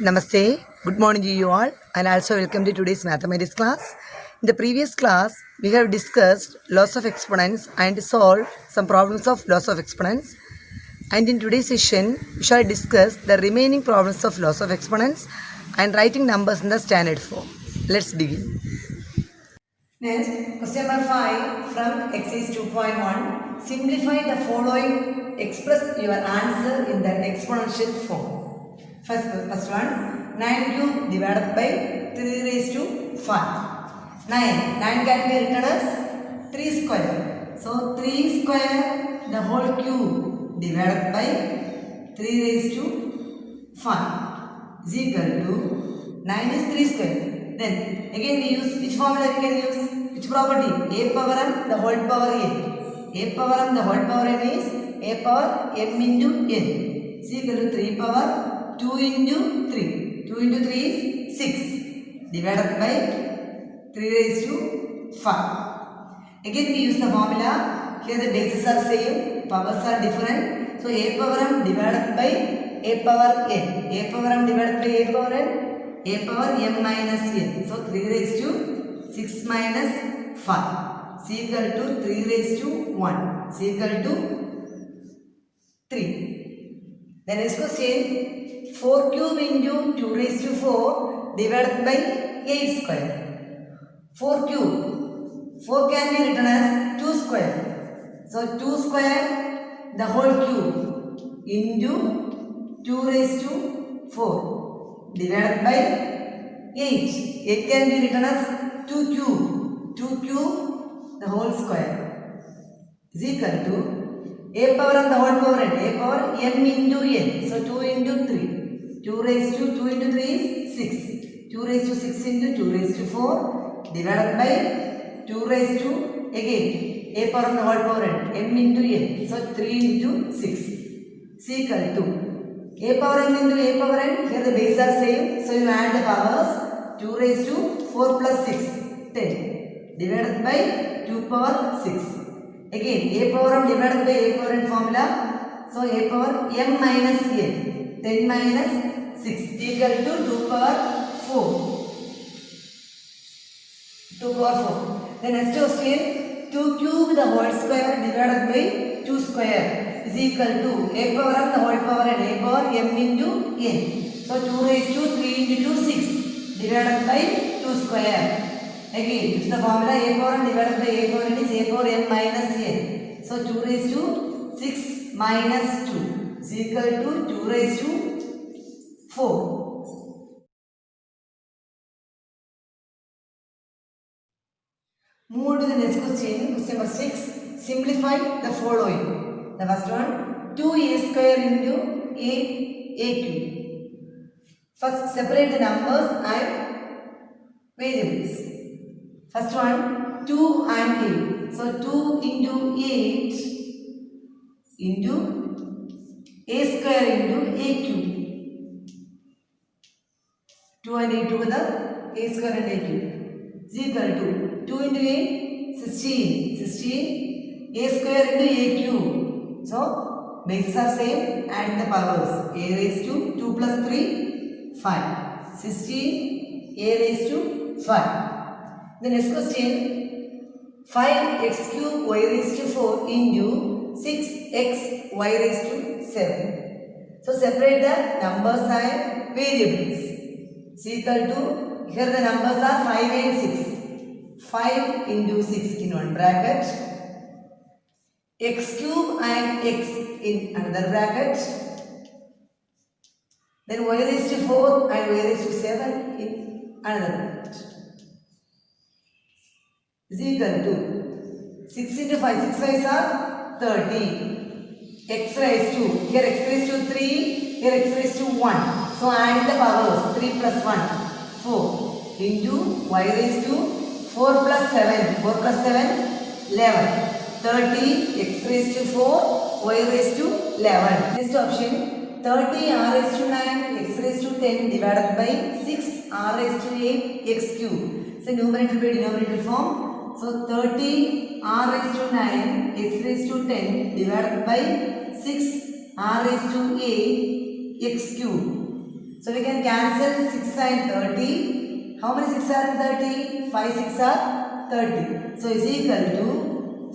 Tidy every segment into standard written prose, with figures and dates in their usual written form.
Namaste, good morning to you all, and also welcome to today's mathematics class. In the previous class, we have discussed laws of exponents and solved some problems of laws of exponents. And in today's session, we shall discuss the remaining problems of laws of exponents and writing numbers in the standard form. Let's begin. Next, question number 5 from exercise 2.1. Simplify the following, express your answer in the exponential form. First one, 9 cube divided by 3 raised to 5. 9 can be written as 3 square. So 3 square the whole cube divided by 3 raised to 5 is equal to 9 is 3 square. Then again we use which formula we can use? Which property? A power m the whole power n. A power m the whole power n is a power m into n is equal to 3 power 2 into 3. 2 into 3 is 6 divided by 3 raised to 5. Again we use the formula. Here the bases are same, powers are different. So a power m divided by a power n. A power m divided by a power n. A power m minus n. So 3 raised to 6 minus 5 is equal to 3 raised to 1 is equal to 3. The next question, 4 cube into 2 raised to 4 divided by 8 square. 4 cube, 4 can be written as 2 square. So 2 square the whole cube into 2 raised to 4 divided by 8. 8 can be written as 2 cube. 2 cube the whole square is equal to a power and the whole power n. A power m into n. So 2 into 3. 2 raised to 2 into 3 is 6. 2 raised to 6 into 2 raised to 4 divided by 2 raised to again a power and the whole power n. M into n. So 3 into 6 is equal to a power n into a power n. Here the bases are same. So you add the powers. 2 raised to 4 plus 6 10 divided by 2 power 6. Again a power m divided by a power n formula. So a power m minus n. 10 minus 6 equal to 2 power 4. 2 power 4. The next question, 2 cube the whole square divided by 2 square is equal to a power m the whole power n. A power m into n. So 2 raised to 3 into 2 6 divided by 2 square. Again use the formula. A power n divided by a power n is a power m minus n. So 2 raised to 6 minus 2 is equal to 2 raised to 4. Move to the next question. Question number 6. Simplify the following. The first one, 2a square into a cube. First separate the numbers and variables. First one, 2 and 8. So 2 into 8 into a square into a cube. 2 and 8 together, a square and a cube is equal to 2 into 8, 16. 16, a square into a cube. So bases are same, add the powers. A raised to 2 plus 3, 5. 16, a raised to 5. The next question, 5x cube y raised to 4 into 6x y raised to 7. So separate the numbers and variables. Is equal to, here the numbers are 5 and 6. 5 into 6 in one bracket. X cube and x in another bracket. Then y raised to 4 and y raised to 7 in another bracket. Is equal to 6 into 5. 6 5s are 30. X raised to, here x raised to 3, here x raised to 1. So add the powers. 3 plus 1, 4 into y raised to 4 plus 7. 4 plus 7, 11. 30 x raised to 4, y raised to 11. Next option, 30 r raised to 9, x raised to 10 divided by 6 r raised to 8 x cube. So numerator by denominator form. So 30 r raised to 9, x raised to 10 divided by 6 r raised to 8 x cube So we can cancel 6 and 30. How many 6 are in 30? 5 6 are 30. So is equal to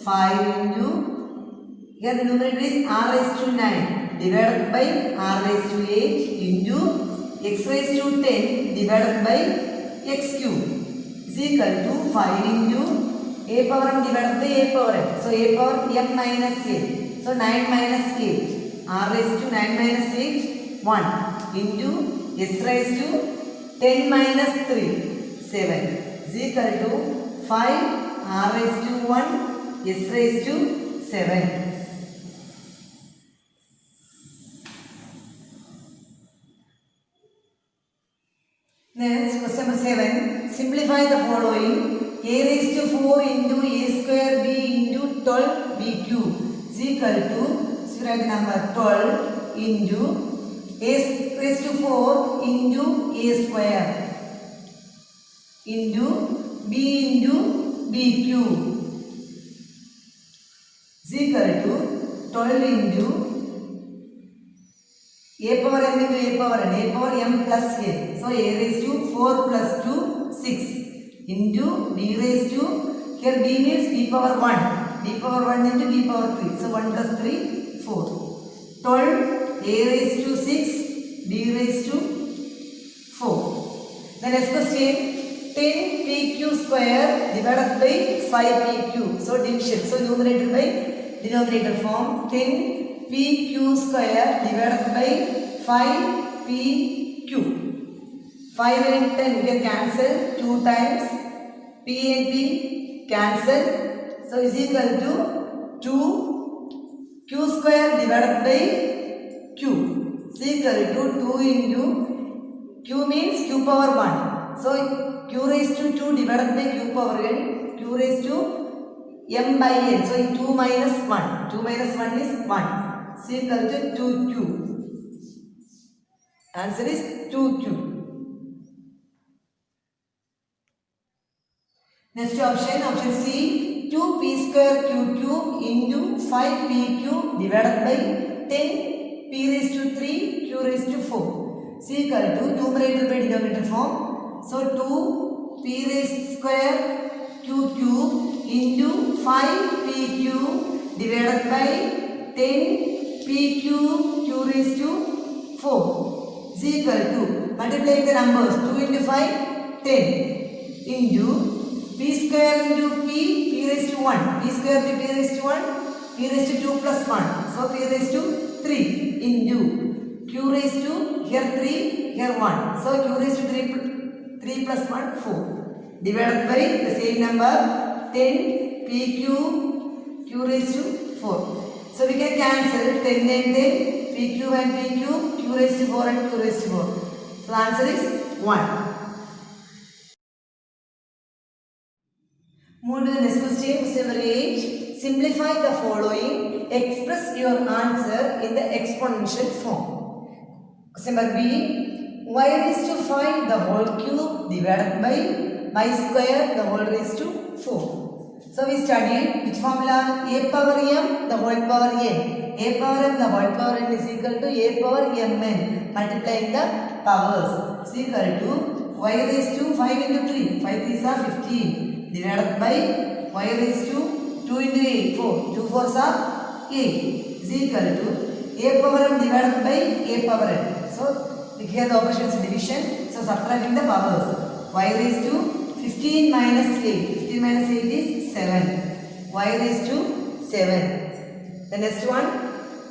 5 into, here the numerator is r raised to 9 divided by r raised to 8 into x raised to 10 divided by x cube is equal to 5 into a power m divided by a power m. So a power m minus a. So 9 minus 8. R raised to 9 minus 8, 1 into s raised to 10 minus 3, 7 is equal to 5 r raised to 1 s raised to 7. Next, question number 7. Simplify the following. A raised to 4 into a square b into 12 b cube is equal to, so write the number 12 into a raised to 4 into a square into b cube is equal to 12 into a power m into a power n, a power m plus a. So a raised to 4 plus 2, 6 into b raised to, here b means b power 1, b power 1 into b power 3. So 1 plus 3, 4. 12 a raised to 6, b raised to 4. The next question, 10 pq square divided by 5pq. So division. So numerator by denominator form. 10 pq square divided by 5pq. 5 and 10 we can cancel 2 times. P and p cancel. So is equal to 2 q square divided by q is equal to 2 into q means q power 1. So q raised to 2 divided by q power n, q raised to m by n. So 2 minus 1. 2 minus 1 is 1. is equal to 2q. Answer is 2q. Next option, option C, 2p square q cube into 5p cube divided by 10 p raised to 3 q raised to 4 is equal to numerator by denominator form. So 2p raised square q cube into 5p cube divided by 10 p cube q raised to 4 is equal to, multiplying the numbers, 2 into 5, 10 into p square into p raised to 1, p square into p raised to 1, p raised to 2 plus 1, so p raised to 3 into q raised to, here 3, here 1, so q raised to 3 plus 1, 4 divided by the same number 10 p cube q raised to 4. So we can cancel 10 and 10, p cube and p cube, q raised to 4 and q raised to 4. So the answer is 1. Move to the next question, question number 8. Simplify the following. Express your answer in the exponential form. Question number B. Y raised to 5 the whole cube divided by y square the whole raised to 4. So we studied which formula? A power m the whole power n. A power m the whole power n is equal to a power mn. Multiplying the powers is equal to y raised to 5 into 3. 5 3s are 15. Divided by y raised to 2 into 8, 4, 2 4s are 8 is equal to a power m divided by a power n. So here the operation is division, so subtracting the powers. Y raised to 15 minus 8, 15 minus 8 is 7, y raised to 7. The next one,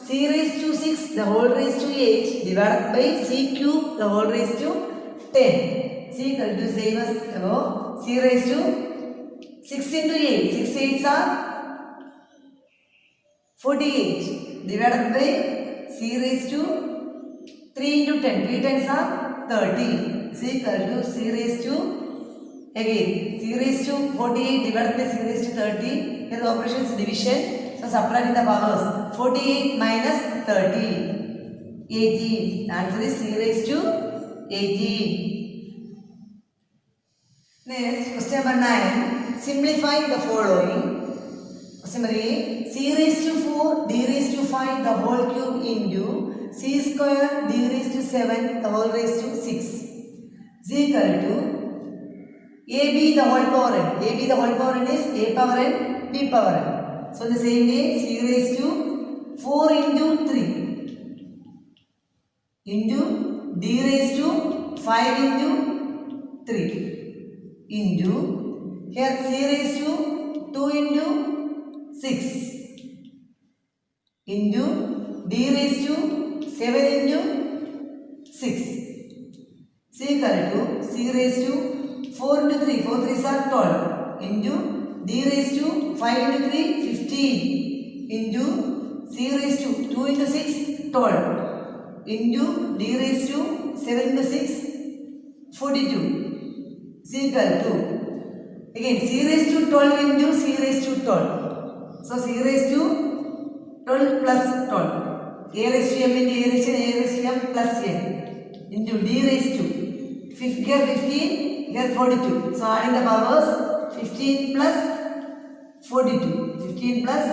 c raised to 6 the whole raised to 8 divided by c cube the whole raised to 10 is equal to same as above. C raised to 6 into 8, 6 8s are 48 divided by c raised to 3 into 10, 3 10s are 30 is equal to c raised to, again c raised to 48 divided by c raised to 30. Here the operation is division, so subtracting the powers. 48 minus 30, 18. Answer is c raised to 18. Next, question number 9. Simplify the following. Question number A. C raised to 4, d raised to 5 the whole cube into c square d raised to 7 the whole raised to 6 is equal to ab the whole power n. Ab the whole power n is a power n b power n. So in the same way c raised to 4 into 3 into d raised to 5 into 3 into here c raised to 2 into 6 into d raised to 7 into 6 is equal to c raised to 4 into 3, 4 3s are 12 into d raised to 5 into 3, 15 into c raised to 2 into 6, 12 into d raised to 7 into 6, 42 is equal to again c raised to 12 into c raised to 12. So c raised to 12 plus 12 a raised to m into a raised to n, a raised to m plus n into d raised to here 15 here 42. So adding the powers 15 plus 42 15 plus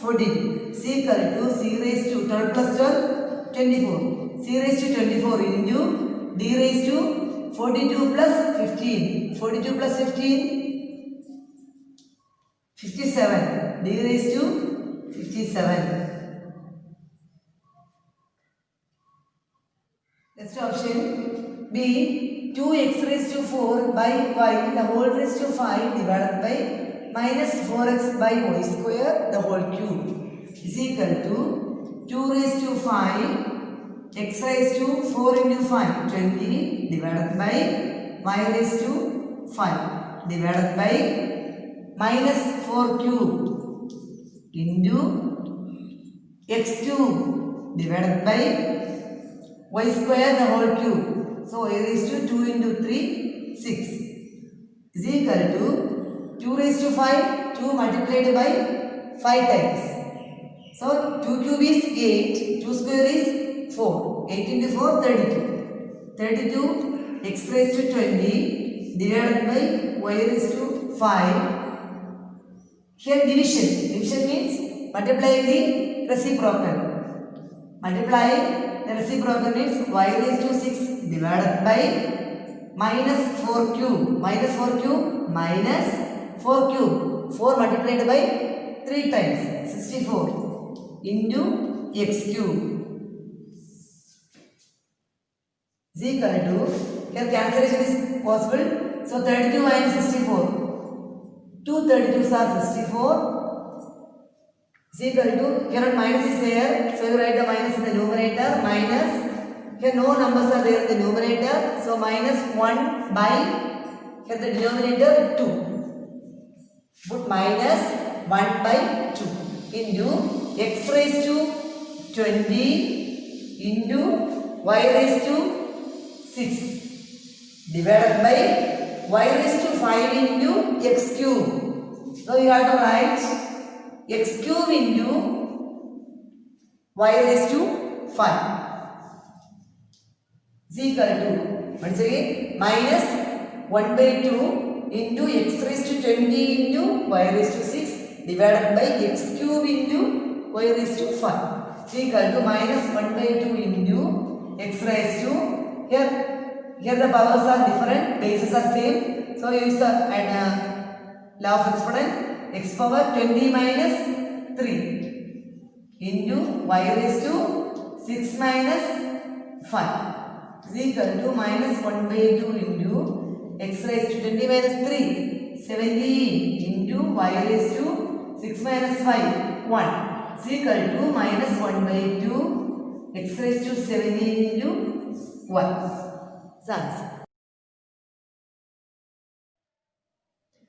42 is equal to c raised to 12 plus 12 24 c raised to 24 into d raised to 42 plus 15 42 plus 15 57 d raised to 57. Next option B 2x raised to 4 by y the whole raised to 5 divided by minus 4x by y square the whole cube is equal to 2 raised to 5 x raised to 4 into 5 20 divided by y raised to 5 divided by minus 4 cube into x cube divided by y square the whole cube. So a raised to 2 into 3 6 is equal to 2 raised to 5 2 multiplied by 5 times. So 2 cube is 8 2 square is 4 8 into 4 32 32 x raised to 20 divided by y raised to 5. Here division means multiplying the reciprocal. Multiplying the reciprocal means y raised to 6 divided by minus 4 cube minus 4 cube minus 4 cube 4 multiplied by 3 times 64 into x cube is equal to here cancellation is possible. So 32 minus 64 2 32s are 64 is equal to here minus is there, so you write the minus in the numerator minus here no numbers are there in the numerator, so minus 1 by here the denominator 2 put minus 1 by 2 into x raised to 20 into y raised to 6 divided by y raised to 5 into x cube. So you have to write x cube into y raised to 5 is equal to once again minus 1 by 2 into x raised to 20 into y raised to 6 divided by x cube into y raised to 5 is equal to minus 1 by 2 into x raised to here the powers are different, bases are same, so use the law of exponent x power 20 minus 3 into y raised to 6 minus 5 is equal to minus 1 by 2 into x raised to 20 minus 3 17 into y raised to 6 minus 5 1 is equal to minus 1 by 2 x raised to 17 into 1 is answer.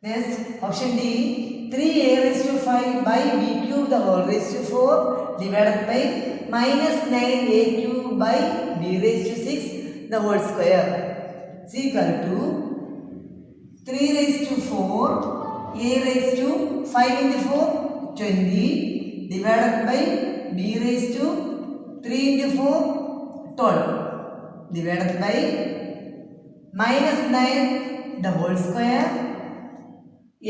Next option D 3a raised to 5 by b cube the whole raised to 4 divided by minus 9a cube by b raised to 6 the whole square is equal to 3 raised to 4 a raised to 5 into 4 20 divided by b raised to 3 into 4 12 divided by minus 9 the whole square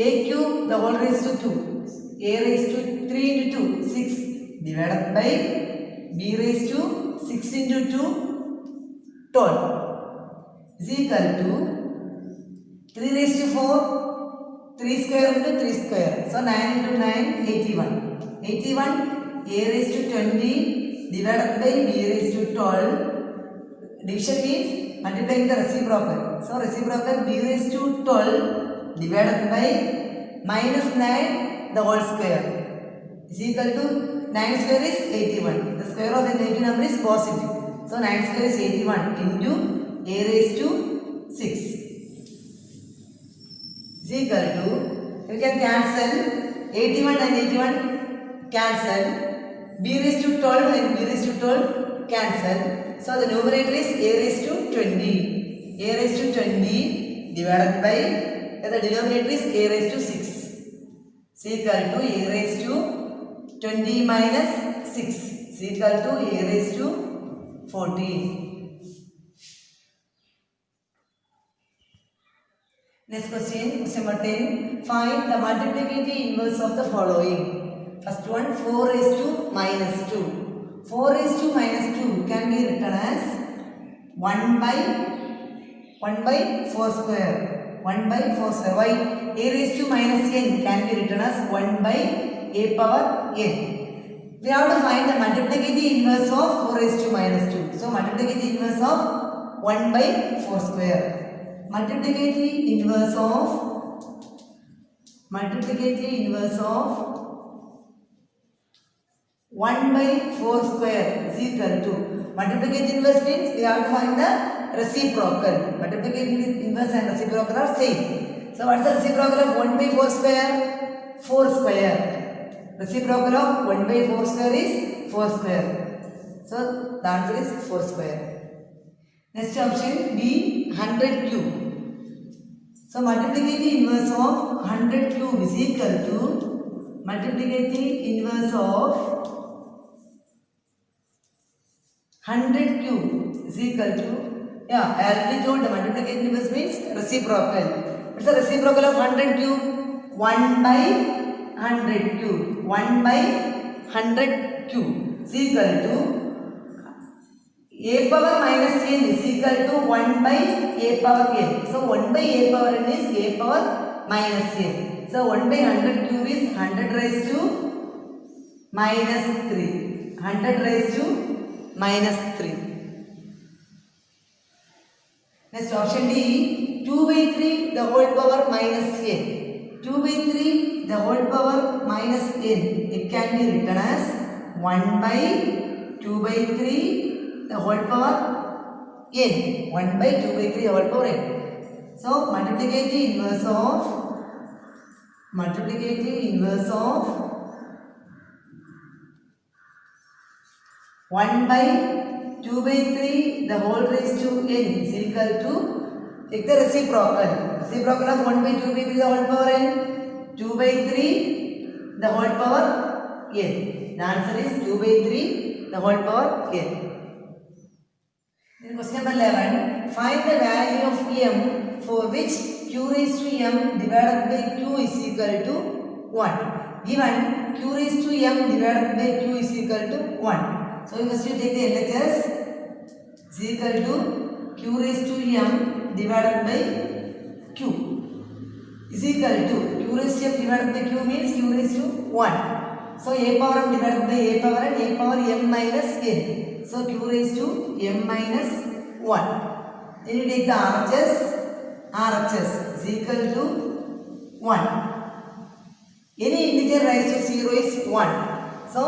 a cube the whole raised to 2 a raised to 3 into 2 6 divided by b raised to 6 into 2 12 is equal to 3 raised to 4 3 square into 3 square. So 9 into 9 81. 81 a raised to 20 divided by b raised to 12. Division means multiplying the reciprocal. So reciprocal b raised to 12 divided by minus 9 the whole square is equal to 9 square is 81. The square of the negative number is positive. So 9 square is 81 into a raised to 6 is equal to, we can cancel 81 and 81 cancel, b raised to 12 and b raised to 12 cancel. So the numerator is a raised to 20. A raised to 20 divided by, the denominator is a raised to 6 is equal to a raised to 20 minus 6 is equal to a raised to 14. Next question, question number 10. Find the multiplicative inverse of the following. First one, 4 raised to minus 2. 4 raised to minus 2 can be written as 1 by 4 square. 1 by 4 square. Why? A raised to minus n can be written as 1 by a power n. We have to find the multiplicative inverse of 4 raised to minus 2. So multiplicative inverse of 1 by 4 square. Multiplicative inverse of 1 by 4 square is equal to, multiplicative inverse means we have to find the reciprocal. Multiplicative inverse and reciprocal are same. So what is the reciprocal of 1 by 4 square? 4 square. Reciprocal of 1 by 4 square is 4 square. So the answer is 4 square. Next option B, 100 cube. So multiplicative inverse of 100 cube is equal to, multiplicative inverse of 100 cube is equal to, I already told the multiplicative inverse means reciprocal. What's the reciprocal of 100 cube? 1 by 100 cube. 1 by 100 cube is equal to a power minus n is equal to 1 by a power n. So 1 by a power n is a power minus n. So 1 by 100 cube is 100 raised to minus 3. 100 raised to minus 3. Next option D, 2 by 3 the whole power minus n. 2 by 3 the whole power minus n. It can be written as 1 by 2 by 3 the whole power n. 1 by 2 by 3 the whole power n. So multiplicative inverse of 1 by 2 by 3 the whole raised to n is equal to, take the reciprocal. Reciprocal of 1 by 2 by 3 the whole power n. 2 by 3 the whole power n. The answer is 2 by 3 the whole power n. Then question number 11. Find the value of m for which q raised to m divided by q is equal to 1. Given q raised to m divided by q is equal to 1. So we must take the LHS is equal to q raised to m divided by q is equal to, q raised to m divided by q means q raised to 1. So a power m divided by a power and a power m minus n. So q raised to m minus 1. Then you take the RHS. RHS is equal to 1. Any integer raised to 0 is 1. So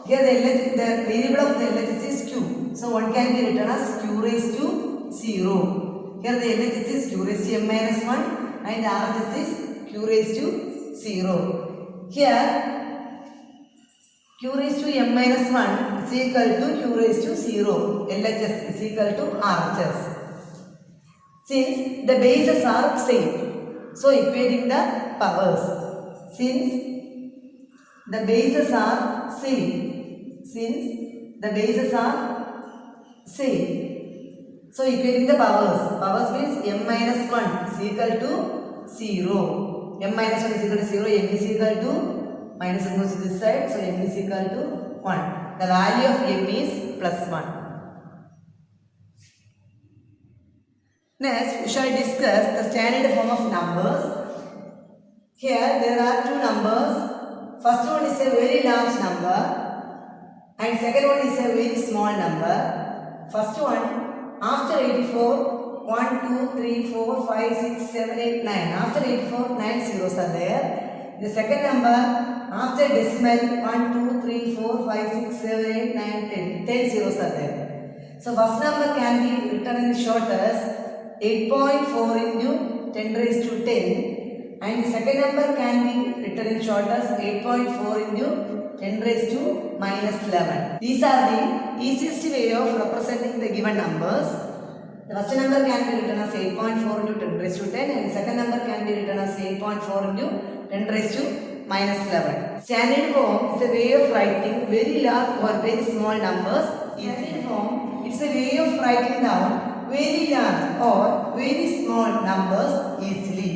here the variable of the LHS is q. So 1 can be written as q raised to 0. Here the LHS is q raised to m minus 1 and RHS is q raised to 0. Here q raised to m minus 1 is equal to q raised to 0. LHS is equal to RHS. Since the bases are same, so equating the powers. Since the bases are same, so equating the powers. Powers means m minus 1 is equal to 0. M minus 1 is equal to 0. M is equal to, minus 1 goes to this side, so m is equal to 1. The value of m is plus 1. Next, we shall discuss the standard form of numbers. Here there are two numbers. First one is a very large number and second one is a very small number. First one, after 84, 1, 2, 3, 4, 5, 6, 7, 8, 9. After 84, 9 zeros are there. The second number, after decimal, 1, 2, 3, 4, 5, 6, 7, 8, 9, 10. 10 zeros are there. So first number can be written in short as 8.4 into 10 raised to 10. And the second number can be written in short as 8.4 into 10 raised to minus 11. These are the easiest way of representing the given numbers. The first number can be written as 8.4 into 10 raised to 10 and the second number can be written as 8.4 into 10 raised to minus 11. Standard form is a way of writing very large or very small numbers. Standard form, it's a way of writing down very large or very small numbers easily.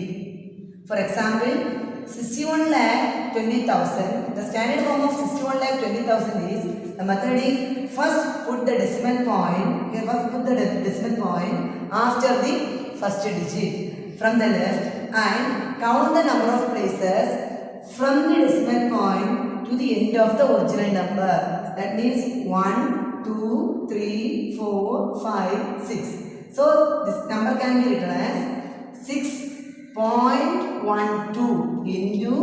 For example, 61 lakh 20,000. The standard form of 61 lakh 20,000 is, the method is first put the decimal point, here first put the decimal point after the first digit from the left and count the number of places from the decimal point to the end of the original number. That means 1, 2, 3, 4, 5, 6. So this number can be written as 6.12 into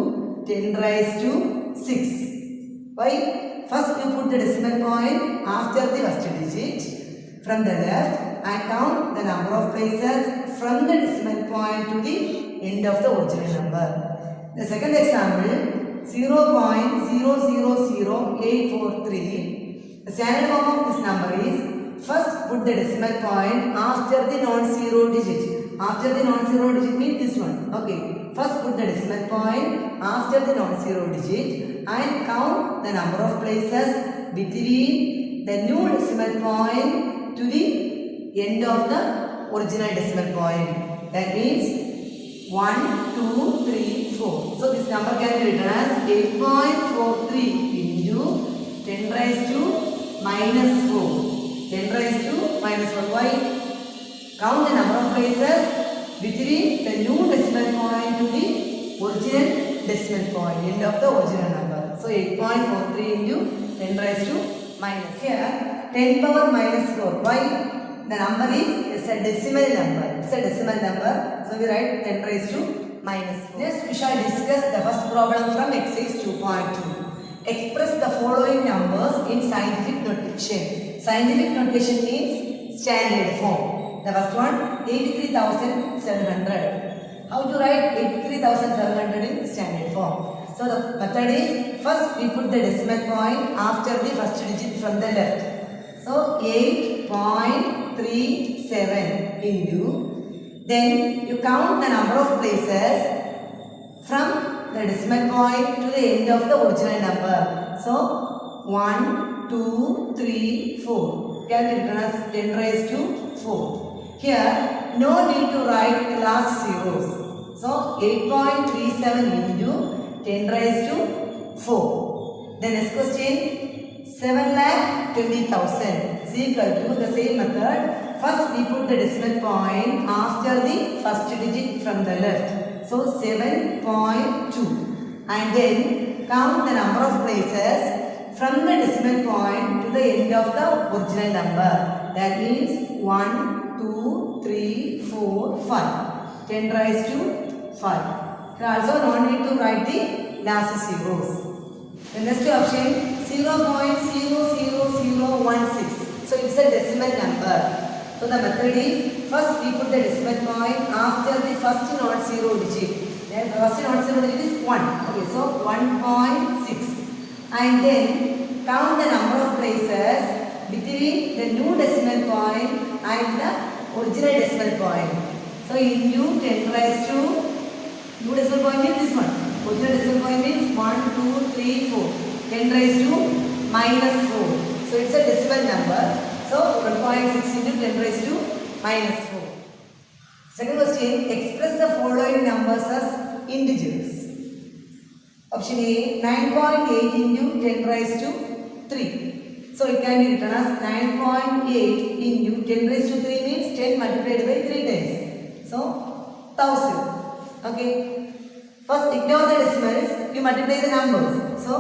10 raised to 6. Why? First you put the decimal point after the first digit from the left and count the number of places from the decimal point to the end of the original number. The second example, 0.000843. The standard form of this number is first put the decimal point after the non-zero digit. After the non-zero digit means this one. Okay. First put the decimal point after the non-zero digit and count the number of places between the new decimal point to the end of the original decimal point. That means 1, 2, 3, 4. So this number can be written as 8.43 into 10 raised to minus 4. 10 raised to minus 1. Why? Count the number of places between the new decimal point to the original decimal point, end of the original number. So 8.43 into 10 raised to minus. Here 10 power minus 4. Why? The number is a decimal number. It's a decimal number. So we write 10 raised to minus 4. Next we shall discuss the first problem from exercise 2.2. Express the following numbers in scientific notation. Scientific notation means standard form. The first one, 83,700. How to write 83,700 in standard form? So the method is, first we put the decimal point after the first digit from the left. So 8.37 into, then you count the number of places from the decimal point to the end of the original number. So 1, 2, 3, 4. Can be written as 10 raised to 4. Here, no need to write the last zeros. So, 8.37 into 10 raised to 4. The next question, 7,20,000 is equal to the same method. First, we put the decimal point after the first digit from the left. So, 7.2. And then, count the number of places from the decimal point to the end of the original number. That means 1, 2, 3, 4, 5. 10 raised to 5. Here also no need to write the last zeros. The next option 0.00016. So it's a decimal number. So the method is, first we put the decimal point after the first non-zero digit. Then the first non-zero digit is 1. Okay, so 1.6. And then count the number of places between the new decimal point and the original decimal point. So into 10 raised to, new decimal point is this one. Original decimal point is 1, 2, 3, 4. 10 raised to minus 4. So it's a decimal number. So 1.6 into 10 raised to minus 4. Second question, express the following numbers as integers. Option A, 9.8 into 10 raised to 3. So it can be written as 9.8 into 10 raised to 3 means 10 multiplied by 3 times. So 1000. Okay. First ignore the decimals, you multiply the numbers. So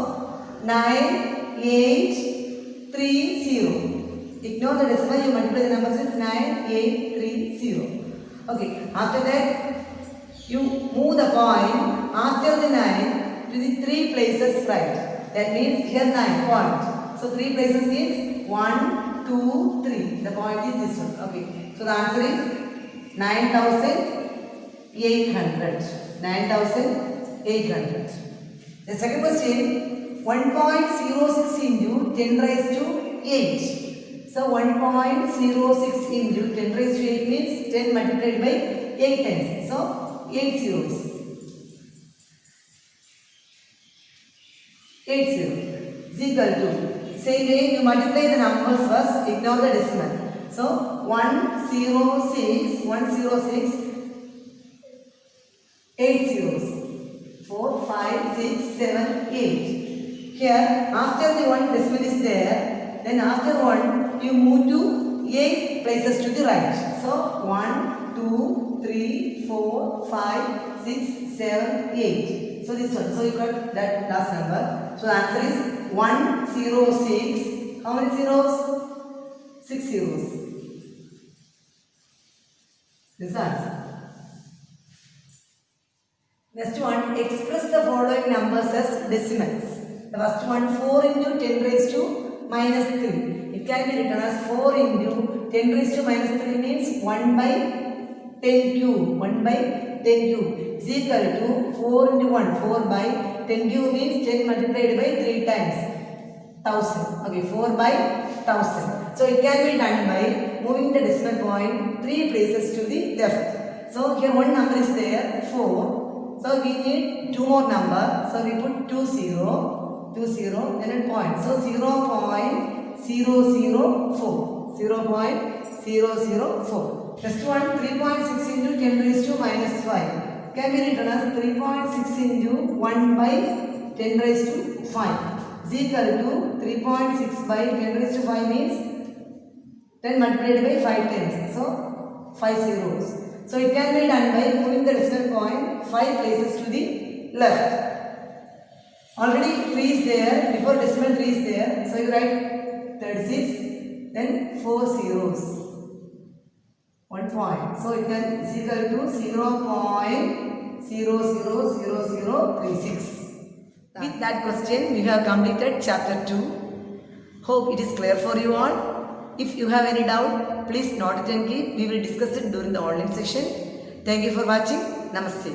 9830. Ignore the decimal, you multiply the numbers with 9830. Okay. After that, you move the point after the 9 to the 3 places right. That means here 9 point. So 3 places means 1, 2, 3. The point is this one. Okay. So the answer is 9,800. 9,800. The second question, 1.06 into 10 raised to 8. So 1.06 into 10 raised to 8 means 10 multiplied by 8 times. So 8 zeros. 8 zeros is equal to, same way you multiply the numbers first, ignore the decimal. So 106, 8 zeros. 4, 5, 6, 7, 8. Here after the one decimal is there, then after 1 you move to 8 places to the right. So 1, 2, 3, 4, 5, 6, 7, 8. So this one. So you got that last number. So the answer is 106. How many zeros? 6 zeros. This is the answer. Next one, express the following numbers as decimals. The first one, 4 into 10 raised to minus 3. It can be written as 4 into 10 raised to minus 3 means 1 by 10 cube. 1 by 10 cube is equal to 4 into 1. 4 by 10 cube means 10 multiplied by 3 times. 1000. Okay, 4 by 1000. So it can be done by moving the decimal point 3 places to the left. So here one number is there, 4. So we need 2 more number. So we put 2 0 and a point. So 0.004. 0.004. Next one, 3.6 into 10 raised to minus 5. Can be written as 3.6 into 1 by 10 raised to 5 is equal to 3.6 by 10 raised to 5 means 10 multiplied by 5 times. So 5 zeros. So it can be done by moving the decimal point 5 places to the left. Already 3 is there, before decimal 3 is there. So you write 36, then 4 zeros. 1 point. So it can is equal to 0.000036. With that question, we have completed chapter 2. Hope it is clear for you all. If you have any doubt, please note it and keep. We will discuss it during the online session. Thank you for watching. Namaste.